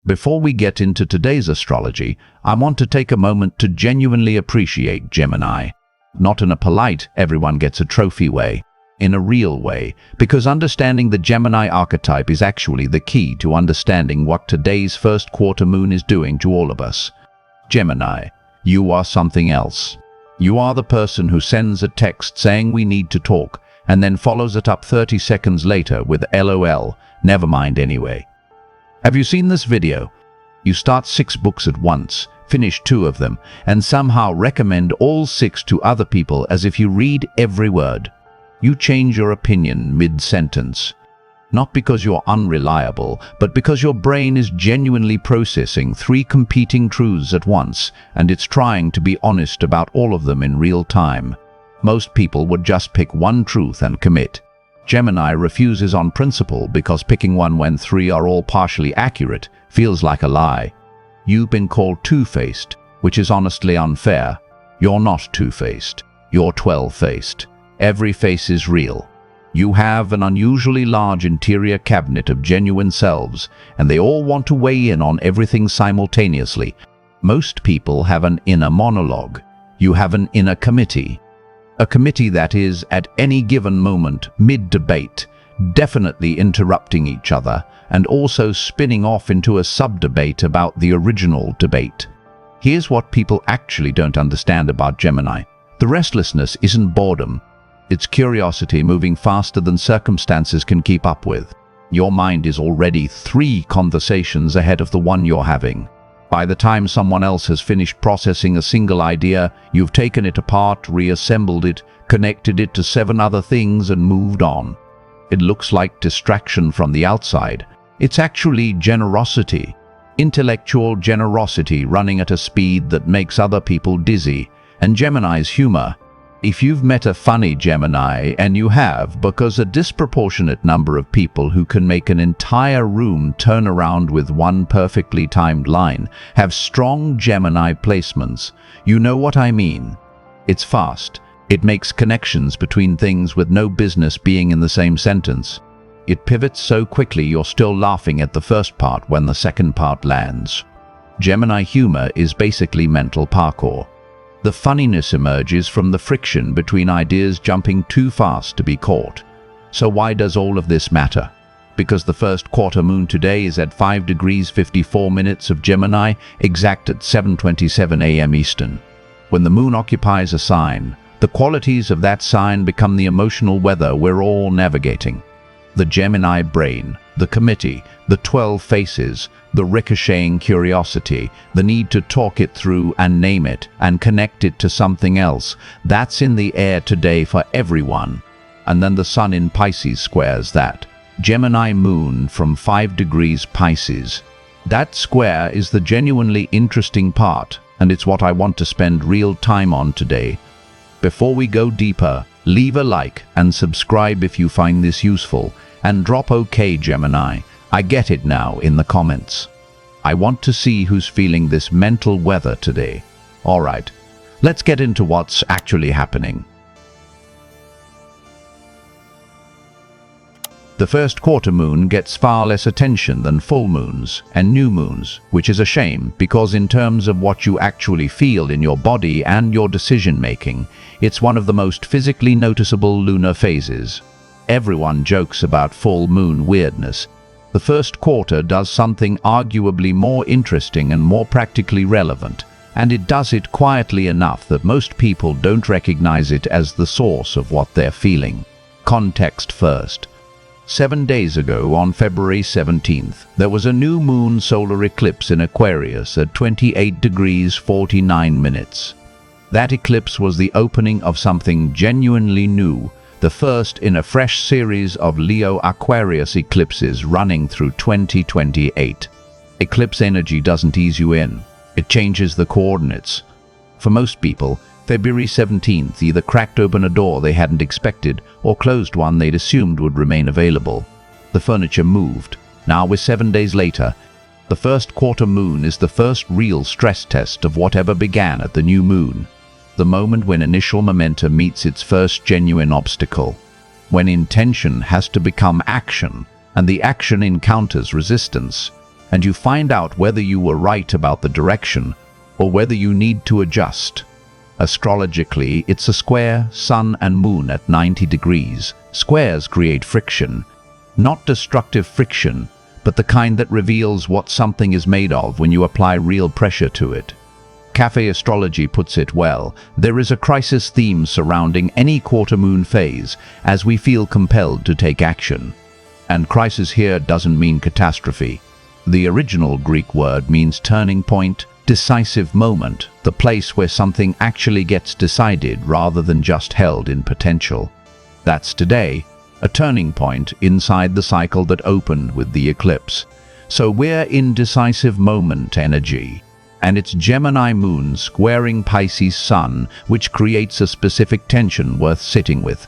Before we get into today's astrology, I want to take a moment to genuinely appreciate Gemini. Not in a polite, everyone gets a trophy way, in a real way, because understanding the Gemini archetype is actually the key to understanding what today's first quarter moon is doing to all of us. Gemini, you are something else. You are the person who sends a text saying we need to talk, and then follows it up 30 seconds later with LOL, never mind anyway. Have you seen this video? You start 6 books at once, finish 2 of them, and somehow recommend all 6 to other people as if you read every word. You change your opinion mid-sentence. Not because you're unreliable, but because your brain is genuinely processing 3 competing truths at once, and it's trying to be honest about all of them in real time. Most people would just pick one truth and commit. Gemini refuses on principle because picking one when 3 are all partially accurate feels like a lie. You've been called two-faced, which is honestly unfair. You're not two-faced. You're 12-faced. Every face is real. You have an unusually large interior cabinet of genuine selves, and they all want to weigh in on everything simultaneously. Most people have an inner monologue. You have an inner committee. A committee that is, at any given moment, mid-debate, definitely interrupting each other, and also spinning off into a sub-debate about the original debate. Here's what people actually don't understand about Gemini. The restlessness isn't boredom. It's curiosity moving faster than circumstances can keep up with. Your mind is already 3 conversations ahead of the one you're having. By the time someone else has finished processing a single idea, you've taken it apart, reassembled it, connected it to 7 other things and moved on. It looks like distraction from the outside. It's actually generosity. Intellectual generosity running at a speed that makes other people dizzy. And Gemini's humor. If you've met a funny Gemini, and you have, because a disproportionate number of people who can make an entire room turn around with one perfectly timed line have strong Gemini placements, you know what I mean. It's fast. It makes connections between things with no business being in the same sentence. It pivots so quickly you're still laughing at the first part when the second part lands. Gemini humor is basically mental parkour. The funniness emerges from the friction between ideas jumping too fast to be caught. So why does all of this matter? Because the first quarter moon today is at 5 degrees 54 minutes of Gemini, exact at 7:27 a.m. Eastern. When the moon occupies a sign, the qualities of that sign become the emotional weather we're all navigating. The Gemini brain, the committee, the 12 faces, the ricocheting curiosity, the need to talk it through and name it and connect it to something else, that's in the air today for everyone. And then the sun in Pisces squares that. Gemini moon from 5 degrees Pisces. That square is the genuinely interesting part, and it's what I want to spend real time on today. Before we go deeper, leave a like and subscribe if you find this useful, and drop OK Gemini, I get it now, in the comments. I want to see who's feeling this mental weather today. Alright, let's get into what's actually happening. The first quarter moon gets far less attention than full moons and new moons, which is a shame because in terms of what you actually feel in your body and your decision-making, it's one of the most physically noticeable lunar phases. Everyone jokes about full moon weirdness. The first quarter does something arguably more interesting and more practically relevant, and it does it quietly enough that most people don't recognize it as the source of what they're feeling. Context first. 7 days ago, on February 17th, there was a new moon solar eclipse in Aquarius at 28 degrees 49 minutes. That eclipse was the opening of something genuinely new, the first in a fresh series of Leo-Aquarius eclipses running through 2028. Eclipse energy doesn't ease you in. It changes the coordinates. For most people, February 17th either cracked open a door they hadn't expected or closed one they'd assumed would remain available. The furniture moved. Now we're 7 days later. The first quarter moon is the first real stress test of whatever began at the new moon. The moment when initial momentum meets its first genuine obstacle. When intention has to become action, and the action encounters resistance. and you find out whether you were right about the direction or whether you need to adjust. Astrologically, it's a square, Sun and Moon at 90 degrees. Squares create friction, not destructive friction, but the kind that reveals what something is made of when you apply real pressure to it. Cafe Astrology puts it well: there is a crisis theme surrounding any quarter-moon phase, as we feel compelled to take action. And crisis here doesn't mean catastrophe. The original Greek word means turning point, decisive moment, the place where something actually gets decided rather than just held in potential. That's today, a turning point inside the cycle that opened with the eclipse. So we're in decisive moment energy. And it's Gemini moon squaring Pisces sun, which creates a specific tension worth sitting with.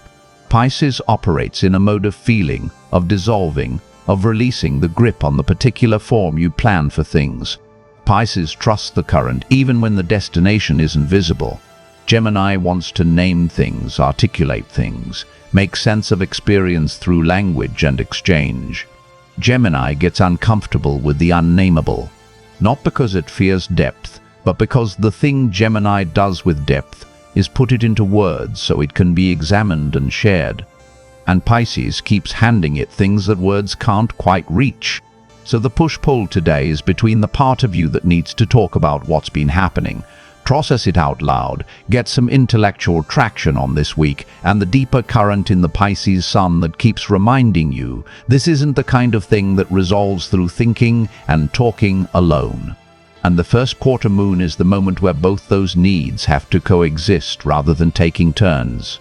Pisces operates in a mode of feeling, of dissolving, of releasing the grip on the particular form you plan for things. Pisces trusts the current even when the destination isn't visible. Gemini wants to name things, articulate things, make sense of experience through language and exchange. Gemini gets uncomfortable with the unnameable. Not because it fears depth, but because the thing Gemini does with depth is put it into words so it can be examined and shared. And Pisces keeps handing it things that words can't quite reach. So the push-pull today is between the part of you that needs to talk about what's been happening, process it out loud, get some intellectual traction on this week, and the deeper current in the Pisces sun that keeps reminding you this isn't the kind of thing that resolves through thinking and talking alone. And the first quarter moon is the moment where both those needs have to coexist rather than taking turns.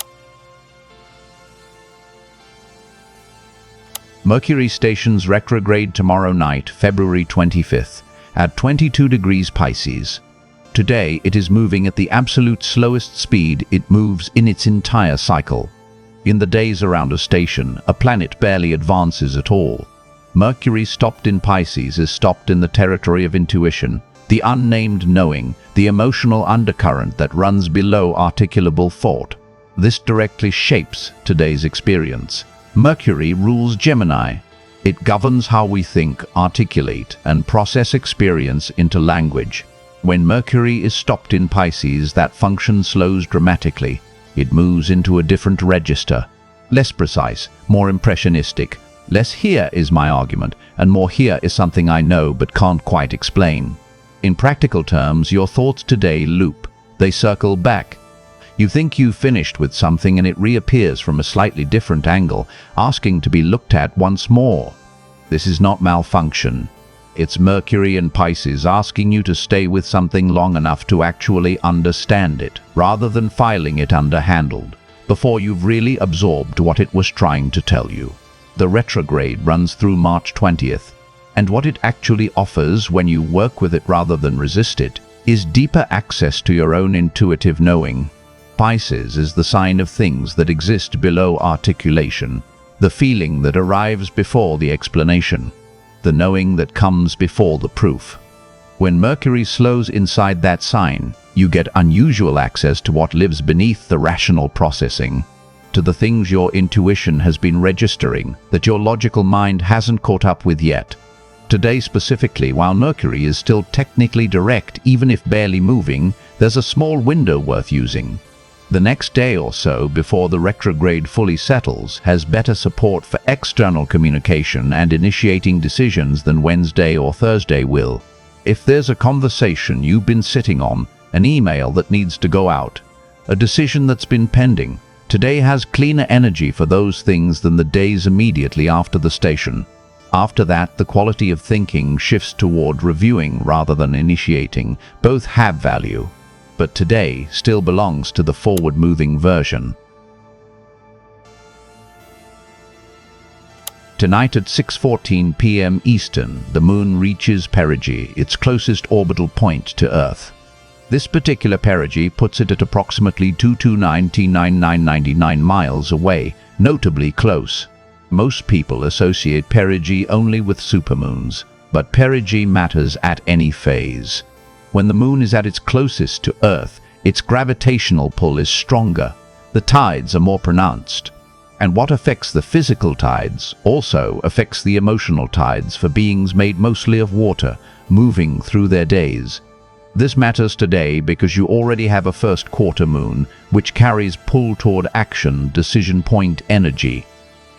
Mercury stations retrograde tomorrow night, February 25th, at 22 degrees Pisces. Today, it is moving at the absolute slowest speed it moves in its entire cycle. In the days around a station, a planet barely advances at all. Mercury stopped in Pisces is stopped in the territory of intuition, the unnamed knowing, the emotional undercurrent that runs below articulable thought. This directly shapes today's experience. Mercury rules Gemini. It governs how we think, articulate, and process experience into language. When Mercury is stopped in Pisces, that function slows dramatically. It moves into a different register. Less precise, more impressionistic. Less here is my argument, and more here is something I know but can't quite explain. In practical terms, your thoughts today loop. They circle back. You think you've finished with something and it reappears from a slightly different angle, asking to be looked at once more. This is not malfunction. It's Mercury and Pisces asking you to stay with something long enough to actually understand it, rather than filing it underhandled, before you've really absorbed what it was trying to tell you. The retrograde runs through March 20th, and what it actually offers when you work with it rather than resist it is deeper access to your own intuitive knowing. Pisces is the sign of things that exist below articulation, the feeling that arrives before the explanation, the knowing that comes before the proof. When Mercury slows inside that sign, you get unusual access to what lives beneath the rational processing, to the things your intuition has been registering that your logical mind hasn't caught up with yet. Today specifically, while Mercury is still technically direct, even if barely moving, there's a small window worth using. The next day or so before the retrograde fully settles has better support for external communication and initiating decisions than Wednesday or Thursday will. If there's a conversation you've been sitting on, an email that needs to go out, a decision that's been pending, today has cleaner energy for those things than the days immediately after the station. After that, the quality of thinking shifts toward reviewing rather than initiating. Both have value, but today still belongs to the forward-moving version. Tonight at 6:14 p.m. Eastern, the Moon reaches Perigee, its closest orbital point to Earth. This particular perigee puts it at approximately 229,999 miles away, notably close. Most people associate perigee only with supermoons, but perigee matters at any phase. When the Moon is at its closest to Earth, its gravitational pull is stronger. The tides are more pronounced. And what affects the physical tides also affects the emotional tides for beings made mostly of water, moving through their days. This matters today because you already have a first quarter moon, which carries pull toward action, decision point energy.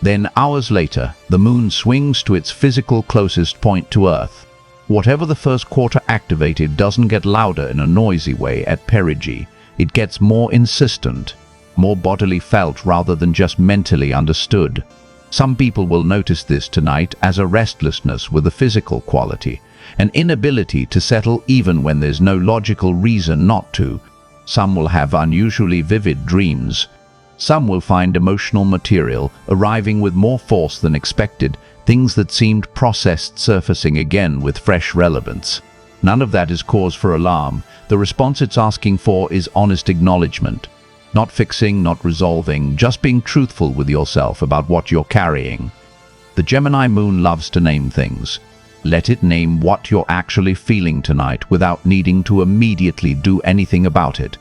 Then hours later, the moon swings to its physical closest point to Earth. Whatever the first quarter activated doesn't get louder in a noisy way at Perigee. It gets more insistent, more bodily felt rather than just mentally understood. Some people will notice this tonight as a restlessness with a physical quality, an inability to settle even when there's no logical reason not to. Some will have unusually vivid dreams. Some will find emotional material arriving with more force than expected, things that seemed processed surfacing again with fresh relevance. None of that is cause for alarm. The response it's asking for is honest acknowledgement. Not fixing, not resolving, just being truthful with yourself about what you're carrying. The Gemini moon loves to name things. Let it name what you're actually feeling tonight without needing to immediately do anything about it.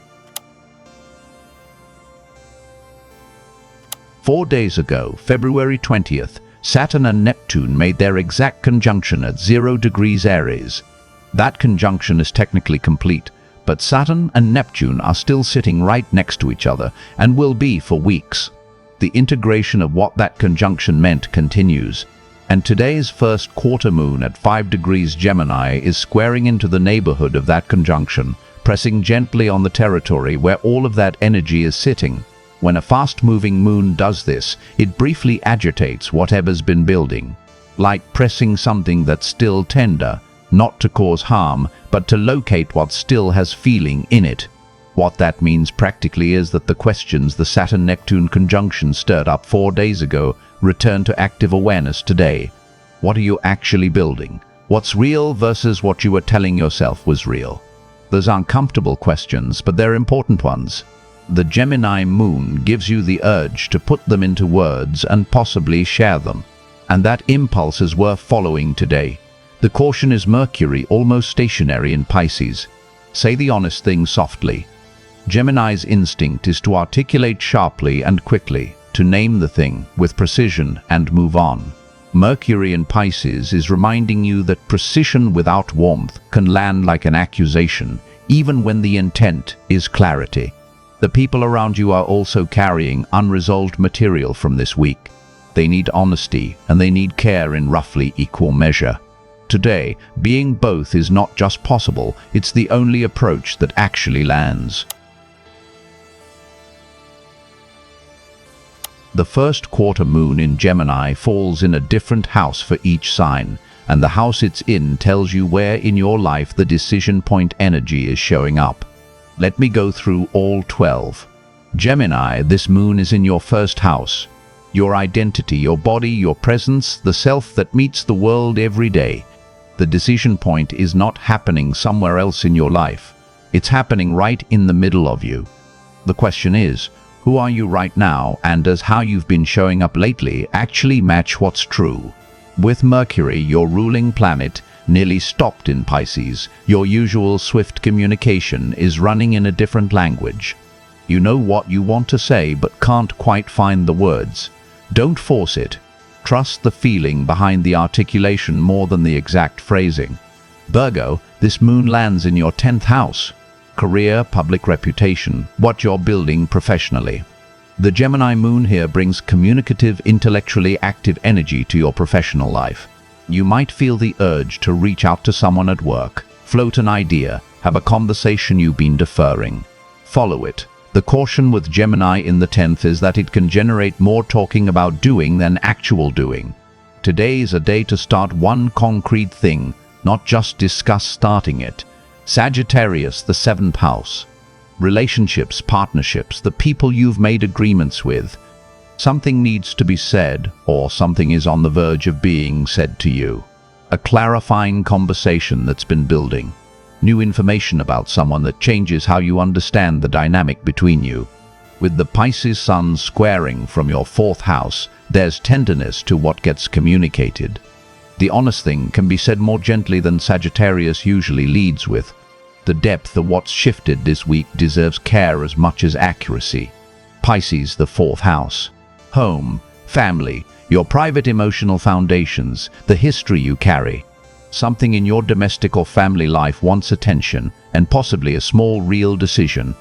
4 days ago, February 20th, Saturn and Neptune made their exact conjunction at 0 degrees Aries. That conjunction is technically complete, but Saturn and Neptune are still sitting right next to each other and will be for weeks. The integration of what that conjunction meant continues, and today's first quarter moon at 5 degrees Gemini is squaring into the neighborhood of that conjunction, pressing gently on the territory where all of that energy is sitting. When a fast-moving moon does this, it briefly agitates whatever's been building, like pressing something that's still tender, not to cause harm, but to locate what still has feeling in it. What that means practically is that the questions the Saturn-Neptune conjunction stirred up 4 days ago return to active awareness today. What are you actually building? What's real versus what you were telling yourself was real? Those aren't comfortable questions, but they're important ones. The Gemini moon gives you the urge to put them into words and possibly share them. And that impulse is worth following today. The caution is Mercury, almost stationary in Pisces. Say the honest thing softly. Gemini's instinct is to articulate sharply and quickly, to name the thing with precision and move on. Mercury in Pisces is reminding you that precision without warmth can land like an accusation, even when the intent is clarity. The people around you are also carrying unresolved material from this week. They need honesty and they need care in roughly equal measure. Today, being both is not just possible, it's the only approach that actually lands. The first quarter moon in Gemini falls in a different house for each sign, and the house it's in tells you where in your life the decision point energy is showing up. Let me go through all 12. Gemini, this moon is in your first house. Your identity, your body, your presence, the self that meets the world every day. The decision point is not happening somewhere else in your life. It's happening right in the middle of you. The question is, who are you right now, and does how you've been showing up lately actually match what's true? With Mercury, your ruling planet, nearly stopped in Pisces, your usual swift communication is running in a different language. You know what you want to say but can't quite find the words. Don't force it. Trust the feeling behind the articulation more than the exact phrasing. Virgo, this moon lands in your 10th house. Career, public reputation, what you're building professionally. The Gemini moon here brings communicative, intellectually active energy to your professional life. You might feel the urge to reach out to someone at work, float an idea, have a conversation you've been deferring. Follow it. The caution with Gemini in the 10th is that it can generate more talking about doing than actual doing. Today is a day to start one concrete thing, not just discuss starting it. Sagittarius, the 7th house. Relationships, partnerships, the people you've made agreements with. Something needs to be said, or something is on the verge of being said to you. A clarifying conversation that's been building. New information about someone that changes how you understand the dynamic between you. With the Pisces sun squaring from your 4th house, there's tenderness to what gets communicated. The honest thing can be said more gently than Sagittarius usually leads with. The depth of what's shifted this week deserves care as much as accuracy. Pisces, the 4th house. home, family, your private emotional foundations, the history you carry. Something in your domestic or family life wants attention, and possibly a small real decision.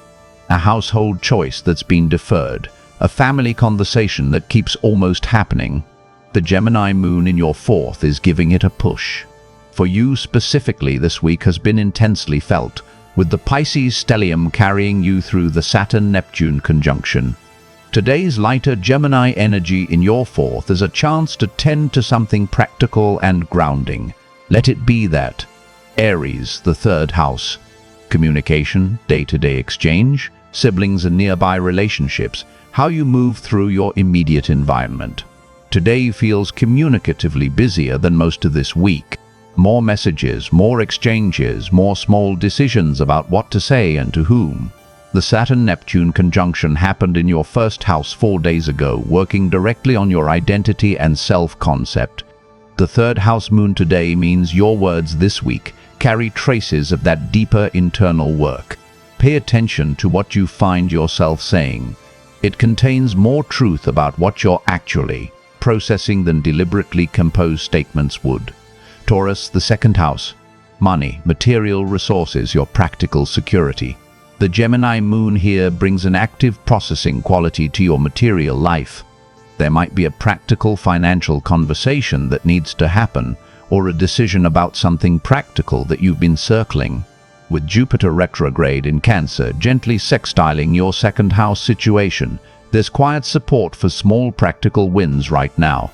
A household choice that's been deferred, a family conversation that keeps almost happening. The Gemini moon in your fourth is giving it a push. For you specifically, this week has been intensely felt, with the Pisces stellium carrying you through the Saturn-Neptune conjunction. Today's lighter Gemini energy in your fourth is a chance to tend to something practical and grounding. Let it be that. Aries, the third house. Communication, day-to-day exchange, siblings and nearby relationships, how you move through your immediate environment. Today feels communicatively busier than most of this week. More messages, more exchanges, more small decisions about what to say and to whom. The Saturn-Neptune conjunction happened in your first house 4 days ago, working directly on your identity and self-concept. The third house moon today means your words this week carry traces of that deeper internal work. Pay attention to what you find yourself saying. It contains more truth about what you're actually processing than deliberately composed statements would. Taurus, the second house. Money, material resources, your practical security. The Gemini moon here brings an active processing quality to your material life. There might be a practical financial conversation that needs to happen, or a decision about something practical that you've been circling. With Jupiter retrograde in Cancer gently sextiling your second house situation, there's quiet support for small practical wins right now.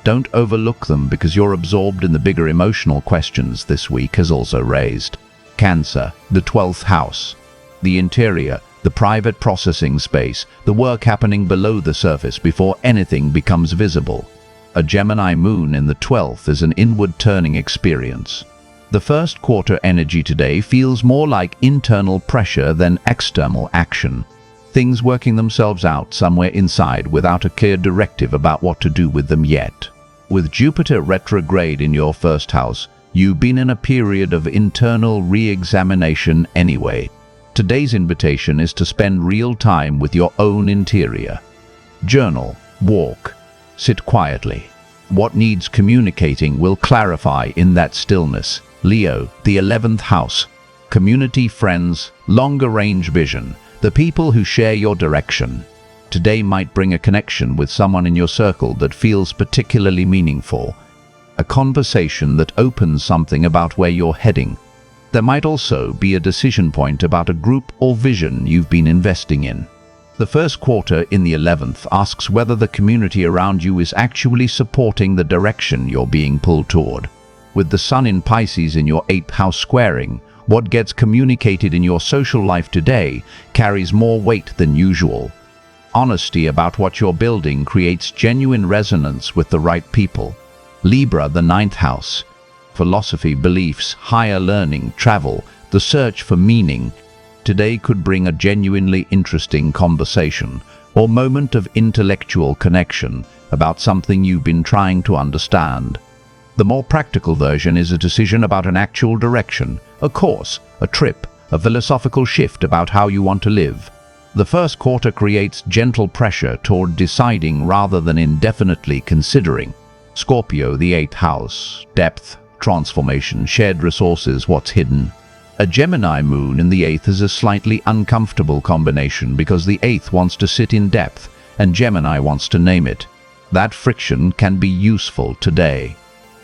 Don't overlook them because you're absorbed in the bigger emotional questions this week has also raised. Cancer, the 12th house. The interior, the private processing space, the work happening below the surface before anything becomes visible. A Gemini moon in the 12th is an inward-turning experience. The first quarter energy today feels more like internal pressure than external action. Things working themselves out somewhere inside without a clear directive about what to do with them yet. With Jupiter retrograde in your first house, you've been in a period of internal re-examination anyway. Today's invitation is to spend real time with your own interior. Journal, walk, sit quietly. What needs communicating will clarify in that stillness. Leo, the 11th house. Community, friends, longer-range vision, the people who share your direction. Today might bring a connection with someone in your circle that feels particularly meaningful. A conversation that opens something about where you're heading. There might also be a decision point about a group or vision you've been investing in. The first quarter in the 11th asks whether the community around you is actually supporting the direction you're being pulled toward. With the Sun in Pisces in your 8th house squaring, what gets communicated in your social life today carries more weight than usual. Honesty about what you're building creates genuine resonance with the right people. Libra, the 9th house. Philosophy, beliefs, higher learning, travel, the search for meaning. Today could bring a genuinely interesting conversation or moment of intellectual connection about something you've been trying to understand. The more practical version is a decision about an actual direction, a course, a trip, a philosophical shift about how you want to live. The first quarter creates gentle pressure toward deciding rather than indefinitely considering. Scorpio, the 8th house. Depth, transformation, shared resources, what's hidden. A Gemini moon in the 8th is a slightly uncomfortable combination because the 8th wants to sit in depth and Gemini wants to name it. That friction can be useful today.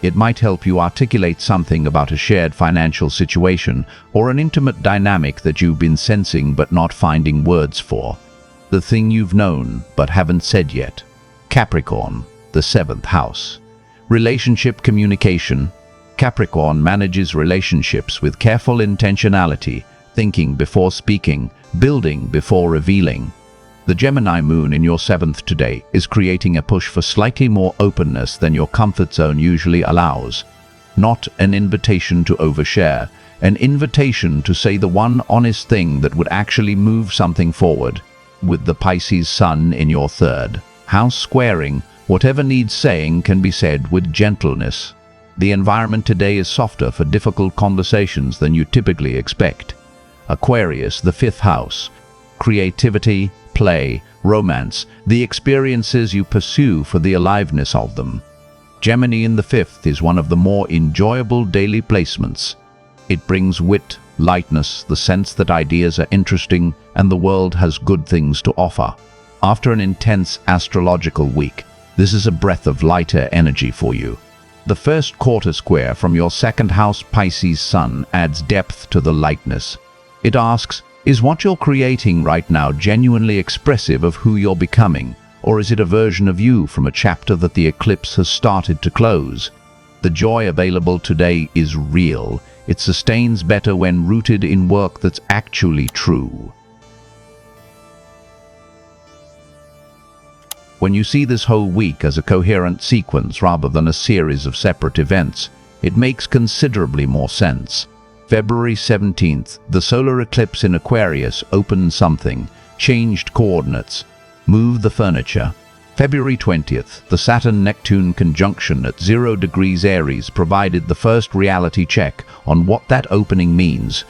It might help you articulate something about a shared financial situation or an intimate dynamic that you've been sensing but not finding words for. The thing you've known but haven't said yet. Capricorn, the 7th house. Relationship communication. Capricorn manages relationships with careful intentionality, thinking before speaking, building before revealing. The Gemini moon in your 7th today is creating a push for slightly more openness than your comfort zone usually allows. Not an invitation to overshare, an invitation to say the one honest thing that would actually move something forward. With the Pisces sun in your 3rd house squaring, whatever needs saying can be said with gentleness. The environment today is softer for difficult conversations than you typically expect. Aquarius, the 5th house. Creativity, play, romance, the experiences you pursue for the aliveness of them. Gemini in the fifth is one of the more enjoyable daily placements. It brings wit, lightness, the sense that ideas are interesting and the world has good things to offer. After an intense astrological week, this is a breath of lighter energy for you. The first quarter square from your second house Pisces sun adds depth to the lightness. It asks, is what you're creating right now genuinely expressive of who you're becoming, or is it a version of you from a chapter that the eclipse has started to close? The joy available today is real. It sustains better when rooted in work that's actually true. When you see this whole week as a coherent sequence rather than a series of separate events, it makes considerably more sense. February 17th, the solar eclipse in Aquarius opened something, changed coordinates, moved the furniture. February 20th, the Saturn-Neptune conjunction at 0 degrees Aries provided the first reality check on what that opening means.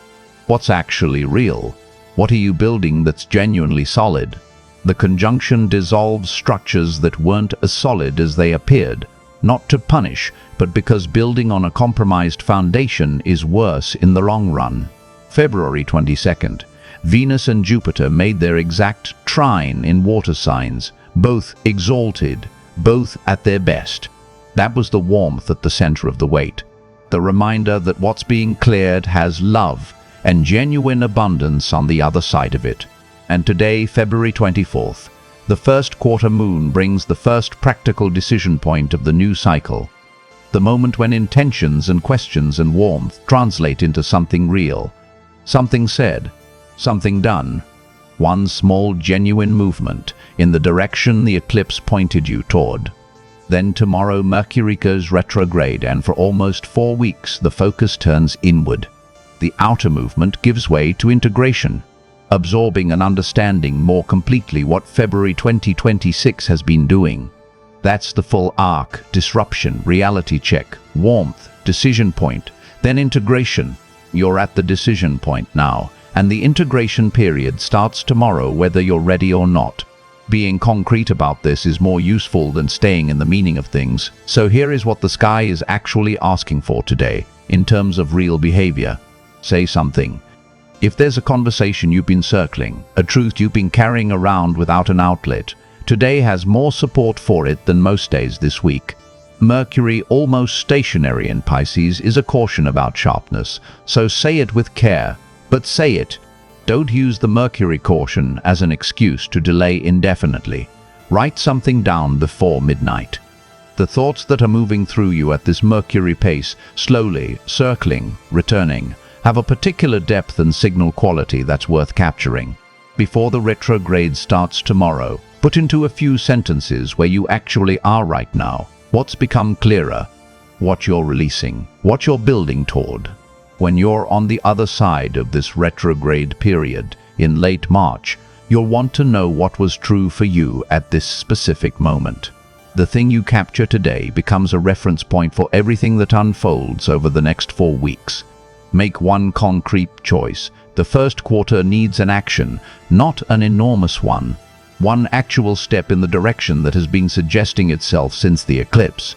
What's actually real? What are you building that's genuinely solid? The conjunction dissolves structures that weren't as solid as they appeared, not to punish, but because building on a compromised foundation is worse in the long run. February 22nd, Venus and Jupiter made their exact trine in water signs, both exalted, both at their best. That was the warmth at the center of the weight, the reminder that what's being cleared has love and genuine abundance on the other side of it. And today, February 24th, the first quarter moon brings the first practical decision point of the new cycle. The moment when intentions and questions and warmth translate into something real. Something said, something done. One small genuine movement in the direction the eclipse pointed you toward. Then tomorrow Mercury goes retrograde, and for almost 4 weeks the focus turns inward. The outer movement gives way to integration, absorbing and understanding more completely what February 2026 has been doing. That's the full arc: disruption, reality check, warmth, decision point, then integration. You're at the decision point now, and the integration period starts tomorrow whether you're ready or not. Being concrete about this is more useful than staying in the meaning of things, so here is what the sky is actually asking for today, in terms of real behavior. Say something. If there's a conversation you've been circling, a truth you've been carrying around without an outlet, today has more support for it than most days this week. Mercury, almost stationary in Pisces, is a caution about sharpness, so say it with care, but say it. Don't use the Mercury caution as an excuse to delay indefinitely. Write something down before midnight. The thoughts that are moving through you at this Mercury pace, slowly, circling, returning, have a particular depth and signal quality that's worth capturing. Before the retrograde starts tomorrow, put into a few sentences where you actually are right now. What's become clearer? What you're releasing? What you're building toward? When you're on the other side of this retrograde period, in late March, you'll want to know what was true for you at this specific moment. The thing you capture today becomes a reference point for everything that unfolds over the next 4 weeks. Make one concrete choice. The first quarter needs an action, not an enormous one. One actual step in the direction that has been suggesting itself since the eclipse.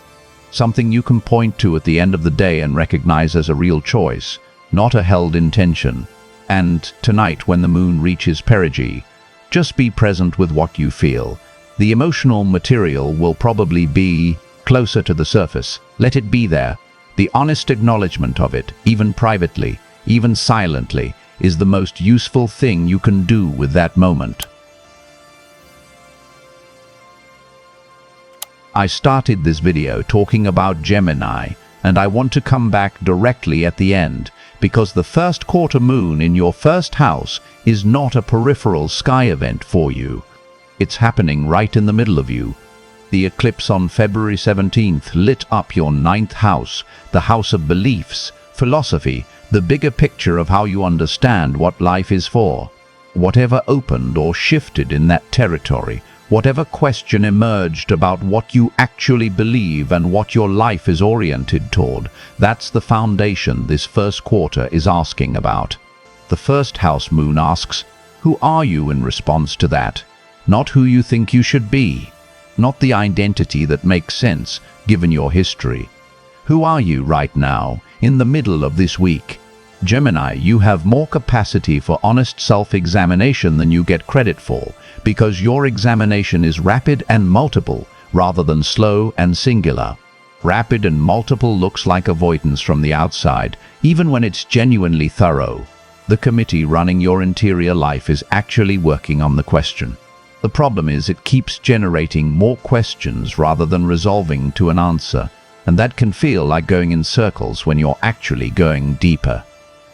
Something you can point to at the end of the day and recognize as a real choice, not a held intention. And tonight, when the moon reaches Perigee, just be present with what you feel. The emotional material will probably be closer to the surface. Let it be there. The honest acknowledgement of it, even privately, even silently, is the most useful thing you can do with that moment. I started this video talking about Gemini, and I want to come back directly at the end, because the first quarter moon in your first house is not a peripheral sky event for you. It's happening right in the middle of you. The eclipse on February 17th lit up your 9th house, the house of beliefs, philosophy, the bigger picture of how you understand what life is for. Whatever opened or shifted in that territory, whatever question emerged about what you actually believe and what your life is oriented toward, that's the foundation this first quarter is asking about. The first house moon asks, who are you in response to that? not who you think you should be, not the identity that makes sense given your history. Who are you right now, in the middle of this week? Gemini, you have more capacity for honest self-examination than you get credit for, because your examination is rapid and multiple, rather than slow and singular. Rapid and multiple looks like avoidance from the outside, even when it's genuinely thorough. The committee running your interior life is actually working on the question. The problem is it keeps generating more questions rather than resolving to an answer, and that can feel like going in circles when you're actually going deeper.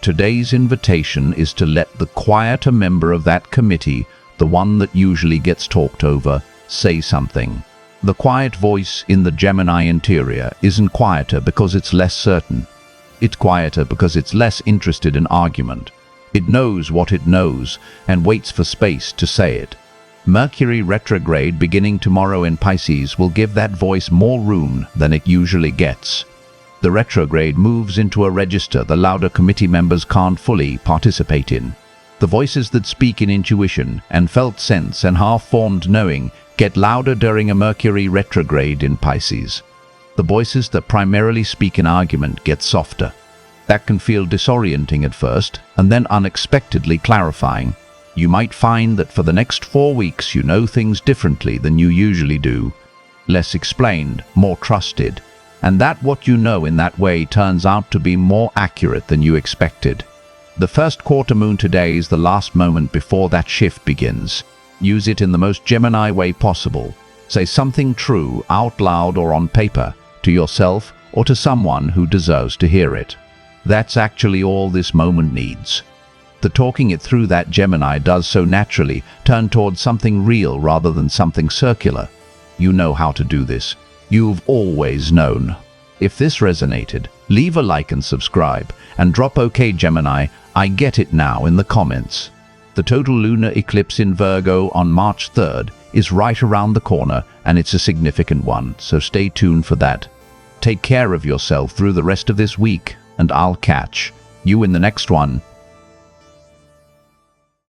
Today's invitation is to let the quieter member of that committee, the one that usually gets talked over, say something. The quiet voice in the Gemini interior isn't quieter because it's less certain. It's quieter because it's less interested in argument. It knows what it knows and waits for space to say it. Mercury retrograde beginning tomorrow in Pisces will give that voice more room than it usually gets. The retrograde moves into a register the louder committee members can't fully participate in. The voices that speak in intuition and felt sense and half-formed knowing get louder during a Mercury retrograde in Pisces. The voices that primarily speak in argument get softer. That can feel disorienting at first and then unexpectedly clarifying. You might find that for the next 4 weeks you know things differently than you usually do. Less explained, more trusted. And that what you know in that way turns out to be more accurate than you expected. The first quarter moon today is the last moment before that shift begins. Use it in the most Gemini way possible. Say something true out loud or on paper, to yourself or to someone who deserves to hear it. That's actually all this moment needs. The talking it through that Gemini does so naturally turn towards something real rather than something circular. You know how to do this. You've always known. If this resonated, leave a like and subscribe, and drop OK Gemini, I get it now in the comments. The total lunar eclipse in Virgo on March 3rd is right around the corner, and it's a significant one, so stay tuned for that. Take care of yourself through the rest of this week, and I'll catch you in the next one.